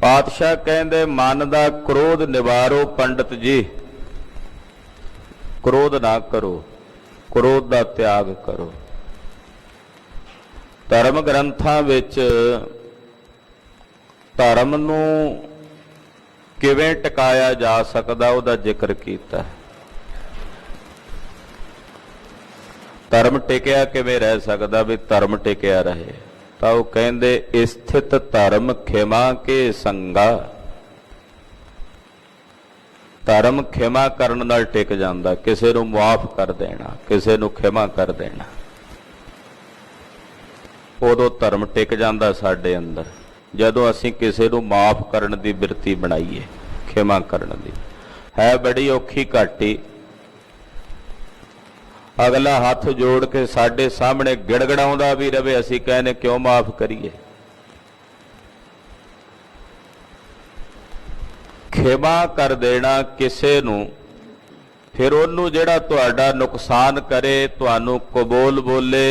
ਪਾਤਸ਼ਾਹ ਕਹਿੰਦੇ ਮਨ ਦਾ ਕ੍ਰੋਧ ਨਿਵਾਰੋ। ਪੰਡਤ ਜੀ, ਕ੍ਰੋਧ ਨਾ ਕਰੋ, ਕ੍ਰੋਧ ਦਾ ਤਿਆਗ ਕਰੋ। ਧਰਮ ਗ੍ਰੰਥਾਂ ਵਿੱਚ ਧਰਮ ਨੂੰ ਕਿਵੇਂ ਟਿਕਾਇਆ ਜਾ ਸਕਦਾ ਉਹਦਾ ਜ਼ਿਕਰ ਕੀਤਾ। ਧਰਮ ਟਿਕਿਆ ਕਿਵੇਂ ਰਹਿ ਸਕਦਾ, ਵੀ ਧਰਮ ਟਿਕਿਆ ਰਹੇ, ਤਾਂ ਉਹ ਕਹਿੰਦੇ ਸਥਿਤ ਧਰਮ ਖਿਮਾ ਕੇ ਸੰਗਾ। ਧਰਮ ਖਿਮਾ ਕਰਨ ਨਾਲ ਟਿਕ ਜਾਂਦਾ, ਕਿਸੇ ਨੂੰ ਮੁਆਫ ਕਰ ਦੇਣਾ, ਕਿਸੇ ਨੂੰ ਖਿਮਾ ਕਰ ਦੇਣਾ, ਉਦੋਂ ਧਰਮ ਟਿਕ ਜਾਂਦਾ ਸਾਡੇ ਅੰਦਰ। ਜਦੋਂ ਅਸੀਂ ਕਿਸੇ ਨੂੰ ਮਾਫ ਕਰਨ ਦੀ ਬਿਰਤੀ ਬਣਾਈਏ, ਖਿਮਾ ਕਰਨ ਦੀ, ਹੈ ਬੜੀ ਔਖੀ ਘਾਟੀ। ਅਗਲਾ ਹੱਥ ਜੋੜ ਕੇ ਸਾਡੇ ਸਾਹਮਣੇ ਗਿੜਗੜਾਉਂਦਾ ਵੀ ਰਵੇ, ਅਸੀਂ ਕਹਿੰਦੇ ਕਿਉਂ ਮਾਫ ਕਰੀਏ। ਖਿਮਾ ਕਰ ਦੇਣਾ ਕਿਸੇ ਨੂੰ, ਫਿਰ ਉਹਨੂੰ ਜਿਹੜਾ ਤੁਹਾਡਾ ਨੁਕਸਾਨ ਕਰੇ, ਤੁਹਾਨੂੰ ਕਬੂਲ ਬੋਲੇ,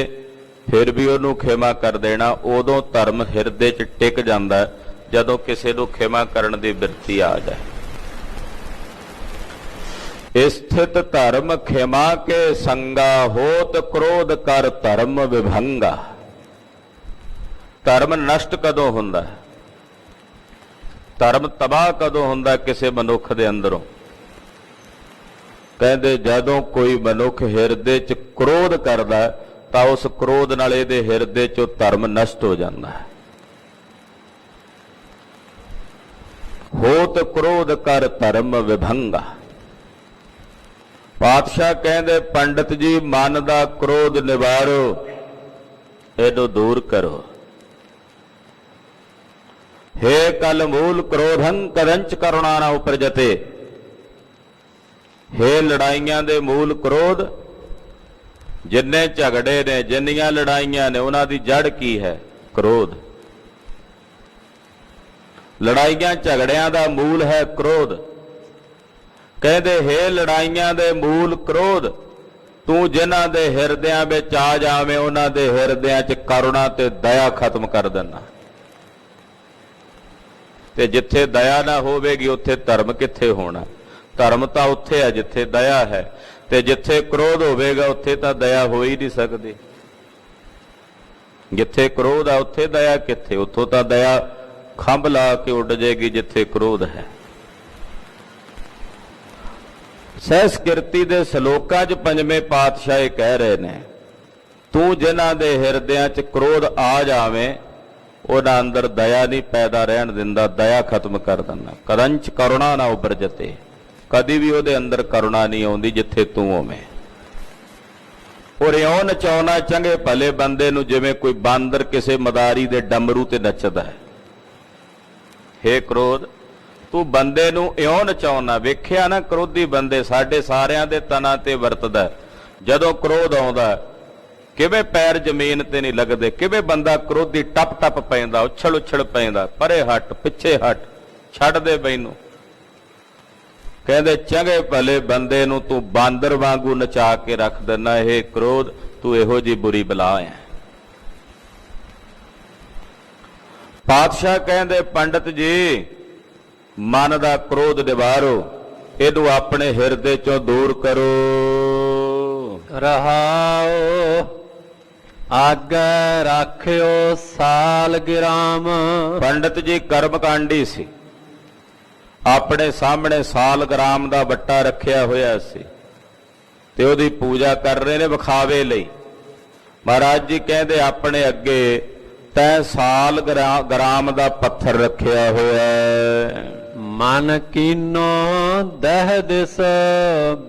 ਫਿਰ ਵੀ ਉਹਨੂੰ ਖਿਮਾ ਕਰ ਦੇਣਾ। ਉਦੋਂ ਧਰਮ ਹਿਰਦੇ 'ਚ ਟਿਕ ਜਾਂਦਾ, ਜਦੋਂ ਕਿਸੇ ਨੂੰ ਖਿਮਾ ਕਰਨ ਦੀ ਬਿਰਤੀ ਆ ਜਾਏ। ਸਥਿਤ ਧਰਮ ਖਿਮਾ ਕੇ ਸੰਗਾ, ਹੋਤ ਕ੍ਰੋਧ ਕਰ ਧਰਮ ਵਿਭੰਗਾ। ਧਰਮ ਨਸ਼ਟ ਕਦੋਂ ਹੁੰਦਾ, ਧਰਮ ਤਬਾਹ ਕਦੋਂ ਹੁੰਦਾ ਕਿਸੇ ਮਨੁੱਖ ਦੇ ਅੰਦਰੋਂ? ਕਹਿੰਦੇ ਜਦੋਂ ਕੋਈ ਮਨੁੱਖ ਹਿਰਦੇ 'ਚ ਕ੍ਰੋਧ ਕਰਦਾ, ਤਾਂ ਉਸ ਕ੍ਰੋਧ ਨਾਲ ਇਹਦੇ ਹਿਰਦੇ 'ਚੋਂ ਧਰਮ ਨਸ਼ਟ ਹੋ ਜਾਂਦਾ ਹੈ। ਹੋਤ ਕ੍ਰੋਧ ਕਰ ਧਰਮ ਵਿਭੰਗਾ। ਪਾਤਸ਼ਾਹ ਕਹਿੰਦੇ ਪੰਡਤ ਜੀ ਮਨ ਦਾ ਕ੍ਰੋਧ ਨਿਵਾਰੋ, ਇਹਨੂੰ ਦੂਰ ਕਰੋ। ਹੇ ਕਲ ਮੂਲ ਕ੍ਰੋਧੰ ਕਦੰਚ ਕਰੁਣਾ ਨਾ ਉਪਰਜਤੇ। ਹੇ ਲੜਾਈਆਂ ਦੇ ਮੂਲ ਕ੍ਰੋਧ, ਜਿੰਨੇ ਝਗੜੇ ਨੇ, ਜਿੰਨੀਆਂ ਲੜਾਈਆਂ ਨੇ, ਉਹਨਾਂ ਦੀ ਜੜ ਕੀ ਹੈ? ਕ੍ਰੋਧ। ਲੜਾਈਆਂ ਝਗੜਿਆਂ ਦਾ ਮੂਲ ਹੈ ਕ੍ਰੋਧ। ਕਹਿੰਦੇ ਹੇ ਲੜਾਈਆਂ ਦੇ ਮੂਲ ਕ੍ਰੋਧ, ਤੂੰ ਜਿਨ੍ਹਾਂ ਦੇ ਹਿਰਦਿਆਂ ਵਿੱਚ ਆ ਜਾਵੇਂ, ਉਹਨਾਂ ਦੇ ਹਿਰਦਿਆਂ 'ਚ ਕਰੁਣਾ ਤੇ ਦਇਆ ਖਤਮ ਕਰ ਦੇਣਾ। ਤੇ ਜਿੱਥੇ ਦਇਆ ਨਾ ਹੋਵੇਗੀ ਉੱਥੇ ਧਰਮ ਕਿੱਥੇ ਹੋਣਾ? ਧਰਮ ਤਾਂ ਉੱਥੇ ਹੈ ਜਿੱਥੇ ਦਇਆ ਹੈ, ਤੇ ਜਿੱਥੇ ਕ੍ਰੋਧ ਹੋਵੇਗਾ ਉੱਥੇ ਤਾਂ ਦਇਆ ਹੋ ਹੀ ਨਹੀਂ ਸਕਦੀ। ਜਿੱਥੇ ਕ੍ਰੋਧ ਆ ਉੱਥੇ ਦਇਆ ਕਿੱਥੇ? ਉੱਥੋਂ ਤਾਂ ਦਇਆ ਖੰਭ ਲਾ ਕੇ ਉੱਡ ਜਾਏਗੀ ਜਿੱਥੇ ਕ੍ਰੋਧ ਹੈ। ਸਹਿਸਕ੍ਰਿਤੀ ਦੇ ਸ਼ਲੋਕਾਂ 'ਚ ਪੰਜਵੇਂ ਪਾਤਸ਼ਾਹ ਇਹ ਕਹਿ ਰਹੇ ਨੇ, ਤੂੰ ਜਿਨ੍ਹਾਂ ਦੇ ਹਿਰਦਿਆਂ 'ਚ ਕ੍ਰੋਧ ਆ ਜਾਵੇਂ, ਉਹਨਾਂ ਅੰਦਰ ਦਇਆ ਨਹੀਂ ਪੈਦਾ ਰਹਿਣ ਦਿੰਦਾ, ਦਇਆ ਖਤਮ ਕਰ ਦਿੰਦਾ। ਕਦੰਚ ਕਰੁਣਾ ਨਾ ਉਪਰਜਤੇ, ਕਦੀ ਵੀ ਉਹਦੇ ਅੰਦਰ ਕਰੁਣਾ ਨਹੀਂ ਆਉਂਦੀ ਜਿੱਥੇ ਤੂੰ ਹੋਵੇਂ। ਔਰ ਇਉਂ ਨਚਾਉਣਾ ਚੰਗੇ ਭਲੇ ਬੰਦੇ ਨੂੰ ਜਿਵੇਂ ਕੋਈ ਬਾਂਦਰ ਕਿਸੇ ਮਦਾਰੀ ਦੇ ਡਮਰੂ ਤੇ ਨੱਚਦਾ ਹੈ। ਹੇ ਕ੍ਰੋਧ, ਤੂੰ ਬੰਦੇ ਨੂੰ ਇਉਂ ਨਚਾਉਣਾ। ਵੇਖਿਆ ਨਾ ਕ੍ਰੋਧੀ ਬੰਦੇ ਸਾਡੇ ਸਾਰਿਆਂ ਦੇ ਤਨਾਂ ਤੇ ਵਰਤਦਾ। ਜਦੋਂ ਕ੍ਰੋਧ ਆਉਂਦਾ ਕਿਵੇਂ ਪੈਰ ਜ਼ਮੀਨ ਤੇ ਨਹੀਂ ਲੱਗਦੇ, ਕਿਵੇਂ ਬੰਦਾ ਕ੍ਰੋਧੀ ਟੱਪ ਟੱਪ ਪੈਂਦਾ, ਉਛਲ ਉਛਲ ਪੈਂਦਾ, ਪਰੇ ਹਟ, ਪਿੱਛੇ ਹਟ, ਛੱਡ ਦੇ ਮੈਨੂੰ। ਕਹਿੰਦੇ ਚੰਗੇ ਭਲੇ ਬੰਦੇ ਨੂੰ ਤੂੰ ਬਾਂਦਰ ਵਾਂਗੂ ਨਚਾ ਕੇ ਰੱਖ ਦਿੰਦਾ। ਇਹ ਕ੍ਰੋਧ, ਤੂੰ ਇਹੋ ਜੀ ਬੁਰੀ ਬਲਾ ਹੈ। ਪਾਤਸ਼ਾਹ ਕਹਿੰਦੇ ਪੰਡਤ ਜੀ ਮਨ ਦਾ ਕ੍ਰੋਧ ਨਿਵਾਰੋ, ਇਹਨੂੰ ਆਪਣੇ ਹਿਰਦੇ ਚੋਂ ਦੂਰ ਕਰੋ। ਰਹਾਓ ਆਗੇ ਰਾਖਿਓ ਸਾਲ ਗਿਰਾਮ। ਪੰਡਤ ਜੀ ਕਰਮਕਾਂਡੀ ਸੀ, ਆਪਣੇ ਸਾਹਮਣੇ ਸਾਲ ਗ੍ਰਾਮ ਦਾ ਵੱਟਾ ਰੱਖਿਆ ਹੋਇਆ ਸੀ ਤੇ ਉਹਦੀ ਪੂਜਾ ਕਰ ਰਹੇ ਨੇ ਵਿਖਾਵੇ ਲਈ। ਮਹਾਰਾਜ ਜੀ ਕਹਿੰਦੇ ਆਪਣੇ ਅੱਗੇ ਤੈਂ ਸਾਲ ਗ੍ਰਾਮ ਦਾ ਪੱਥਰ ਰੱਖਿਆ ਹੋਇਆ। ਮਨ ਕੀਨੋ ਦਹਿ ਦਿਸ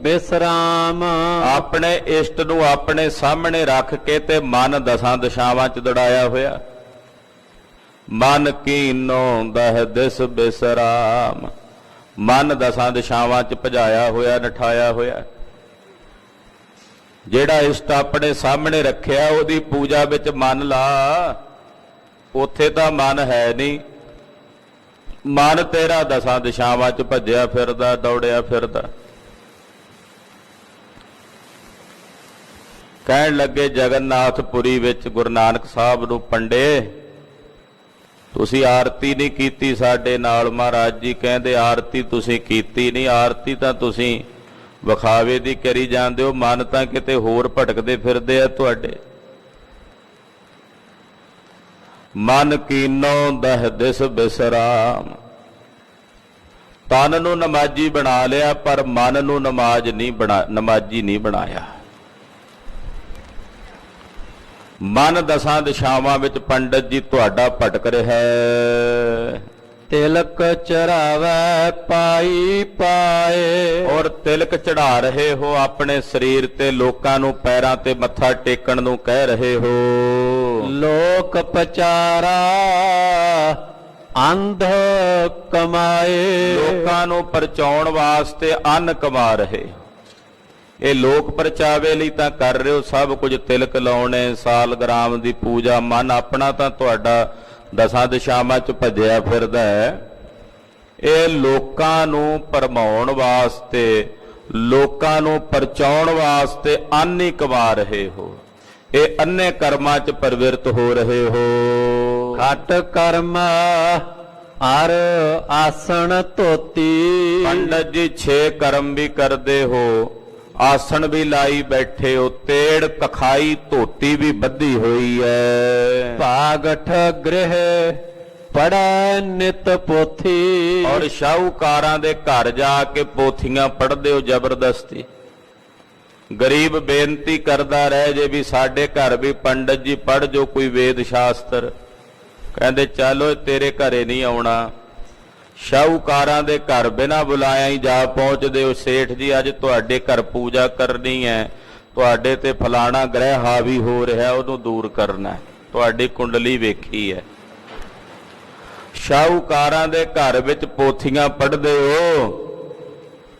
ਬਿਸਰਾਮ। ਆਪਣੇ ਇਸ਼ਟ ਨੂੰ ਆਪਣੇ ਸਾਹਮਣੇ ਰੱਖ ਕੇ ਤੇ ਮਨ ਦਸਾਂ ਦਿਸ਼ਾਵਾਂ 'ਚ ਦੜਾਇਆ ਹੋਇਆ। ਮਨ ਕੀਨੋ ਦਹਿ ਦਿਸ ਬਿਸਰਾਮ, ਮਨ ਦਸਾਂ ਦਿਸ਼ਾਵਾਂ 'ਚ ਭਜਾਇਆ ਹੋਇਆ, ਨਠਾਇਆ ਹੋਇਆ। ਜਿਹੜਾ ਇਸ਼ਟ ਆਪਣੇ ਸਾਹਮਣੇ ਰੱਖਿਆ ਉਹਦੀ ਪੂਜਾ ਵਿੱਚ ਮਨ ਲਾ। ਉੱਥੇ ਤਾਂ ਮਨ ਹੈ ਨਹੀਂ, ਮਨ ਤੇਰਾ ਦਸਾਂ ਦਿਸ਼ਾਵਾਂ 'ਚ ਭੱਜਿਆ ਫਿਰਦਾ, ਦੌੜਿਆ ਫਿਰਦਾ। ਕਹਿਣ ਲੱਗੇ ਜਗਨਨਾਥਪੁਰੀ ਵਿੱਚ ਗੁਰੂ ਨਾਨਕ ਸਾਹਿਬ ਨੂੰ, ਪੰਡੇ ਤੁਸੀਂ ਆਰਤੀ ਨਹੀਂ ਕੀਤੀ ਸਾਡੇ ਨਾਲ। ਮਹਾਰਾਜ ਜੀ ਕਹਿੰਦੇ ਆਰਤੀ ਤੁਸੀਂ ਕੀਤੀ ਨਹੀਂ, ਆਰਤੀ ਤਾਂ ਤੁਸੀਂ ਵਿਖਾਵੇ ਦੀ ਕਰੀ ਜਾਂਦੇ ਹੋ, ਮਨ ਤਾਂ ਕਿਤੇ ਹੋਰ ਭਟਕਦੇ ਫਿਰਦੇ ਆ ਤੁਹਾਡੇ। ਮਨ ਕੀਨੋ ਦਹ ਦਿਸ ਬਿਸਰਾਮ। ਤਨ ਨੂੰ ਨਮਾਜੀ ਬਣਾ ਲਿਆ ਪਰ ਮਨ ਨੂੰ ਨਮਾਜੀ ਨਹੀਂ ਬਣਾਇਆ। ਮਨ ਦਸਾਂ ਦਿਸ਼ਾਵਾਂ ਵਿੱਚ ਪੰਡਤ ਜੀ ਤੁਹਾਡਾ ਭਟਕ ਰਿਹਾ ਹੈ। ਤਿਲਕ ਚੜਾਵੈ ਪਾਈ ਪਾਏ। ਔਰ ਤਿਲਕ ਚੜਾ ਰਹੇ ਹੋ ਆਪਣੇ ਸਰੀਰ ਤੇ, ਲੋਕਾਂ ਨੂੰ ਪੈਰਾਂ ਤੇ ਮੱਥਾ ਟੇਕਣ ਨੂੰ ਕਹਿ ਰਹੇ ਹੋ। ਲੋਕ ਪਚਾਰਾ ਅੰਧ ਕਮਾਏ। ਲੋਕਾਂ ਨੂੰ ਪਰਚਾਉਣ ਵਾਸਤੇ ਅੰਨ ਕਮਾ ਰਹੇ। ਇਹ ਲੋਕ ਪਰਚਾਵੇ ਲਈ ਤਾਂ ਕਰ ਰਹੇ ਹੋ ਸਭ ਕੁਝ, ਤਿਲਕ ਲਾਉਣੇ, ਸਾਲਗ੍ਰਾਮ ਦੀ ਪੂਜਾ। ਮਨ ਆਪਣਾ ਤਾਂ ਤੁਹਾਡਾ ਦਸਾਂ ਦਿਸ਼ਾਵਾਂ 'ਚ ਭੱਜਿਆ ਫਿਰਦਾ ਹੈ। ਇਹ ਲੋਕਾਂ ਨੂੰ ਭਰਮਾਉਣ ਵਾਸਤੇ, ਲੋਕਾਂ ਨੂੰ ਪਰਚਾਉਣ ਵਾਸਤੇ ਅੰਨ ਹੀ ਕਮਾ ਰਹੇ ਹੋ। ਇਹ ਅੰਨੇ ਕਰਮਾਂ 'ਚ ਪ੍ਰਵਿਰਤ ਹੋ ਰਹੇ ਹੋ। ਖਟ ਕਰਮ ਹਰ ਆਸਣ ਧੋਤੀ। ਪੰਡਤ ਜੀ 6 ਕਰਮ ਵੀ ਕਰਦੇ ਹੋ, ਆਸਣ ਵੀ ਲਾਈ ਬੈਠੇ ਹੋ, ਤੇੜ ਕਖਾਈ ਧੋਤੀ ਵੀ ਬੱਧੀ ਹੋਈ ਹੈ। ਭਾਗਠ ਗ੍ਰਹਿ ਪੜੈ ਨਿਤ ਪੋਥੀ। ਔਰ ਸ਼ਾਹੂਕਾਰਾਂ ਦੇ ਘਰ ਜਾ ਕੇ ਪੋਥੀਆਂ ਪੜ੍ਹਦੇ ਹੋ ਜ਼ਬਰਦਸਤੀ। ਗਰੀਬ ਬੇਨਤੀ ਕਰਦਾ ਰਹਿ ਜੇ ਵੀ ਸਾਡੇ ਘਰ ਵੀ ਪੰਡਤ ਜੀ ਪੜ੍ਹ ਜੋ ਕੋਈ ਵੇਦ ਸ਼ਾਸਤਰ। ਕਹਿੰਦੇ ਚਲੋ ਤੇਰੇ ਘਰੇ ਨਹੀਂ ਆਉਣਾ। ਸ਼ਾਹੂਕਾਰਾਂ ਦੇ ਘਰ ਬਿਨਾਂ ਬੁਲਾਇਆ ਹੀ ਜਾ ਪਹੁੰਚਦੇ ਹੋ। ਸੇਠ ਜੀ ਅੱਜ ਤੁਹਾਡੇ ਘਰ ਪੂਜਾ ਕਰਨੀ ਹੈ, ਤੁਹਾਡੇ ਤੇ ਫਲਾਣਾ ਗ੍ਰਹਿ ਹਾਵੀ ਹੋ ਰਿਹਾ, ਉਹਨੂੰ ਦੂਰ ਕਰਨਾ, ਤੁਹਾਡੀ ਕੁੰਡਲੀ ਵੇਖੀ ਹੈ। ਸ਼ਾਹੂਕਾਰਾਂ ਦੇ ਘਰ ਵਿੱਚ ਪੋਥੀਆਂ ਪੜ੍ਹਦੇ ਹੋ,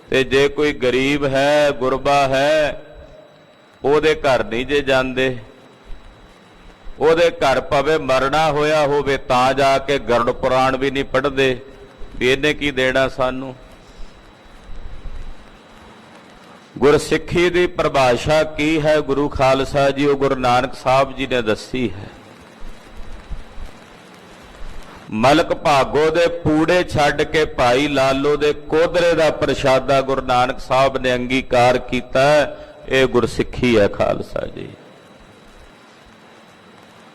ਤੇ ਜੇ ਕੋਈ ਗਰੀਬ ਹੈ, ਗੁਰਬਾ ਹੈ, ਉਹਦੇ ਘਰ ਨਹੀਂ ਜੇ ਜਾਂਦੇ। ਉਹਦੇ ਘਰ ਭਾਵੇਂ ਮਰਨਾ ਹੋਇਆ ਹੋਵੇ ਤਾਂ ਜਾ ਕੇ ਗਰੁੜ ਪੁਰਾਣ ਵੀ ਨਹੀਂ ਪੜ੍ਹਦੇ ਵੀ ਇਹਨੇ ਕੀ ਦੇਣਾ ਸਾਨੂੰ। ਗੁਰਸਿੱਖੀ ਦੀ ਪਰਿਭਾਸ਼ਾ ਕੀ ਹੈ ਗੁਰੂ ਖਾਲਸਾ ਜੀ, ਉਹ ਗੁਰੂ ਨਾਨਕ ਸਾਹਿਬ ਜੀ ਨੇ ਦੱਸੀ ਹੈ। ਮਲਕ ਭਾਗੋ ਦੇ ਪੂੜੇ ਛੱਡ ਕੇ ਭਾਈ ਲਾਲੋ ਦੇ ਕੋਧਰੇ ਦਾ ਪ੍ਰਸ਼ਾਦਾ ਗੁਰੂ ਨਾਨਕ ਸਾਹਿਬ ਨੇ ਅੰਗੀਕਾਰ ਕੀਤਾ। ਇਹ ਗੁਰਸਿੱਖੀ ਹੈ ਖਾਲਸਾ ਜੀ।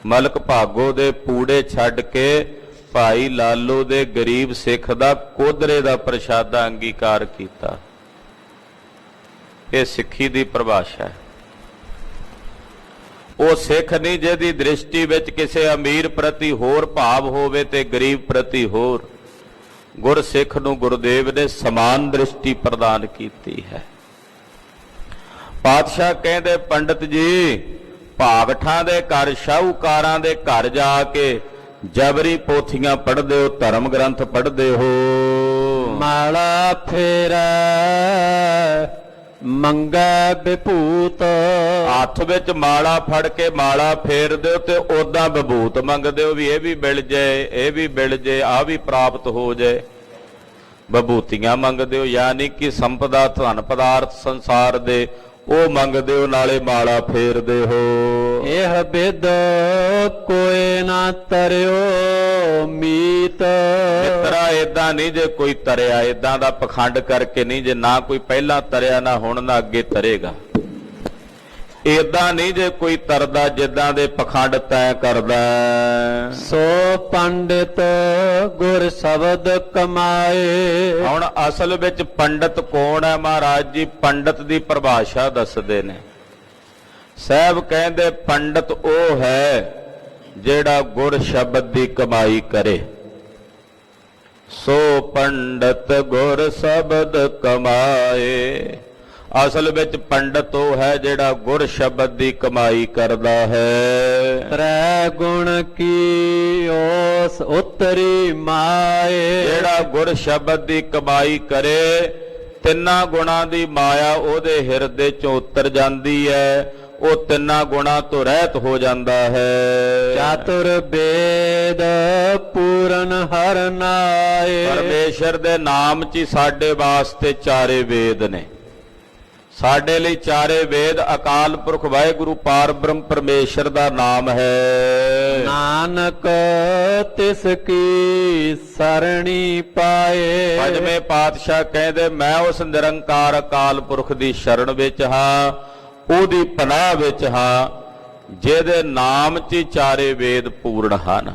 ਮਲਕ ਭਾਗੋ ਦੇ ਪੂੜੇ ਛੱਡ ਕੇ ਭਾਈ ਲਾਲੋ ਦੇ ਗਰੀਬ ਸਿੱਖ ਦਾ ਕੋਧਰੇ ਦਾ ਪ੍ਰਸ਼ਾਦਾ ਅੰਗੀਕਾਰ ਕੀਤਾ। ਇਹ ਸਿੱਖੀ ਦੀ ਪਰਿਭਾਸ਼ਾ ਹੈ। ਉਹ ਸਿੱਖ ਨਹੀਂ ਜਿਹਦੀ ਦ੍ਰਿਸ਼ਟੀ ਵਿੱਚ ਕਿਸੇ ਅਮੀਰ ਪ੍ਰਤੀ ਹੋਰ ਭਾਵ ਹੋਵੇ ਤੇ ਗਰੀਬ ਪ੍ਰਤੀ ਹੋਰ। ਗੁਰਸਿੱਖ ਨੂੰ ਗੁਰਦੇਵ ਨੇ ਸਮਾਨ ਦ੍ਰਿਸ਼ਟੀ ਪ੍ਰਦਾਨ ਕੀਤੀ ਹੈ। ਪਾਤਸ਼ਾਹ ਕਹਿੰਦੇ ਪੰਡਤ ਜੀ ਭਾਗਠਾਂ ਦੇ ਘਰ, ਸ਼ਾਹੂਕਾਰਾਂ ਦੇ ਘਰ ਜਾ ਕੇ ਜਬਰੀ ਪੋਥੀਆਂ ਪੜ੍ਹਦੇ ਹੋ, ਧਰਮ ਗ੍ਰੰਥ ਪੜ੍ਹਦੇ ਹੋ। ਮਾਲਾ ਫੇਰੈ ਮੰਗੈ ਵਿਭੂਤ। ਹੱਥ ਵਿੱਚ ਮਾਲਾ ਫੜ ਕੇ ਮਾਲਾ ਫੇਰਦੇ ਹੋ ਤੇ ਉਦਾਂ ਵਿਭੂਤ ਮੰਗਦੇ ਹੋ ਵੀ ਇਹ ਵੀ ਮਿਲ ਜਾਏ, ਇਹ ਵੀ ਮਿਲ ਜਾਏ, ਆਹ ਵੀ ਪ੍ਰਾਪਤ ਹੋ ਜਾਏ। ਵਿਭੂਤੀਆਂ ਮੰਗਦੇ ਹੋ, ਯਾਨੀ ਕਿ ਸੰਪਦਾ ਧਨ ਪਦਾਰਥ ਸੰਸਾਰ ਦੇ ਉਹ ਮੰਗਦੇ ਹੋ, ਨਾਲੇ ਮਾਲਾ ਫੇਰਦੇ ਹੋ। ਇਹ ਬਿਦ ਕੋਈ ਨਾ ਤਰਿਓ ਮੀਤ। ਮਿੱਤਰਾ ਏਦਾਂ ਨਹੀਂ ਜੇ ਕੋਈ ਤਰਿਆ, ਏਦਾਂ ਦਾ ਪਖੰਡ ਕਰਕੇ ਨਹੀਂ, ਜੇ ਨਾ ਕੋਈ ਪਹਿਲਾਂ ਤਰਿਆ ਨਾ ਹੁਣ ਨਾ ਅੱਗੇ ਤਰੇਗਾ। ਏਦਾਂ ਨਹੀਂ ਜੇ ਕੋਈ ਤਰਦਾ ਜਿੱਦਾਂ ਦੇ ਪਖੰਡ ਤੈਅ ਕਰਦਾ। ਸੋ ਪੰਡਿਤ ਗੁਰ ਸ਼ਬਦ ਕਮਾਏ। ਹੁਣ ਅਸਲ ਵਿੱਚ ਪੰਡਤ ਕੌਣ ਹੈ ਮਹਾਰਾਜ ਜੀ? ਪੰਡਤ ਦੀ ਪਰਿਭਾਸ਼ਾ ਦੱਸਦੇ ਨੇ ਸਾਹਿਬ। ਕਹਿੰਦੇ ਪੰਡਤ ਉਹ ਹੈ ਜਿਹੜਾ ਗੁਰ ਸ਼ਬਦ ਦੀ ਕਮਾਈ ਕਰੇ। ਸੋ ਪੰਡਤ ਗੁਰ ਸ਼ਬਦ ਕਮਾਏ। ਅਸਲ ਵਿੱਚ ਪੰਡਤ ਉਹ ਹੈ ਜਿਹੜਾ ਗੁਰ ਸ਼ਬਦ ਦੀ ਕਮਾਈ ਕਰਦਾ ਹੈ। ਤ੍ਰੈ ਗੁਣ ਕੀ ਓਸ ਉਤਰੀ ਮਾਏ। ਜਿਹੜਾ ਗੁਰ ਸ਼ਬਦ ਦੀ ਕਮਾਈ ਕਰੇ, ਤਿੰਨਾਂ ਗੁਣਾਂ ਦੀ ਮਾਇਆ ਉਹਦੇ ਹਿਰਦੇ ਚੋਂ ਉਤਰ ਜਾਂਦੀ ਹੈ, ਉਹ ਤਿੰਨਾਂ ਗੁਣਾਂ ਤੋਂ ਰਹਿਤ ਹੋ ਜਾਂਦਾ ਹੈ। ਚਾਤੁਰ ਵੇਦ ਪੂਰਨ ਹਰ ਨਾਏ। ਪਰਮੇਸ਼ਰ ਦੇ ਨਾਮ 'ਚ ਹੀ ਸਾਡੇ ਵਾਸਤੇ ਚਾਰੇ ਵੇਦ ਨੇ। ਸਾਡੇ ਲਈ ਚਾਰੇ ਵੇਦ ਅਕਾਲ ਪੁਰਖ ਵਾਹਿਗੁਰੂ ਪਾਰ ਬ੍ਰਹਮ ਪਰਮੇਸ਼ਰ ਦਾ ਨਾਮ ਹੈ। ਨਾਨਕ ਤਿਸ ਕੀ ਸਰਣੀ ਪਾਏ। ਪੰਜਵੇਂ ਪਾਤਸ਼ਾਹ ਕਹਿੰਦੇ ਮੈਂ ਉਸ ਨਿਰੰਕਾਰ ਅਕਾਲ ਪੁਰਖ ਦੀ ਸ਼ਰਨ ਵਿੱਚ ਹਾਂ, ਉਹਦੀ ਪਨਾਹ ਵਿੱਚ ਹਾਂ, ਜਿਹਦੇ ਨਾਮ 'ਚ ਚਾਰੇ ਵੇਦ ਪੂਰਨ ਹਨ।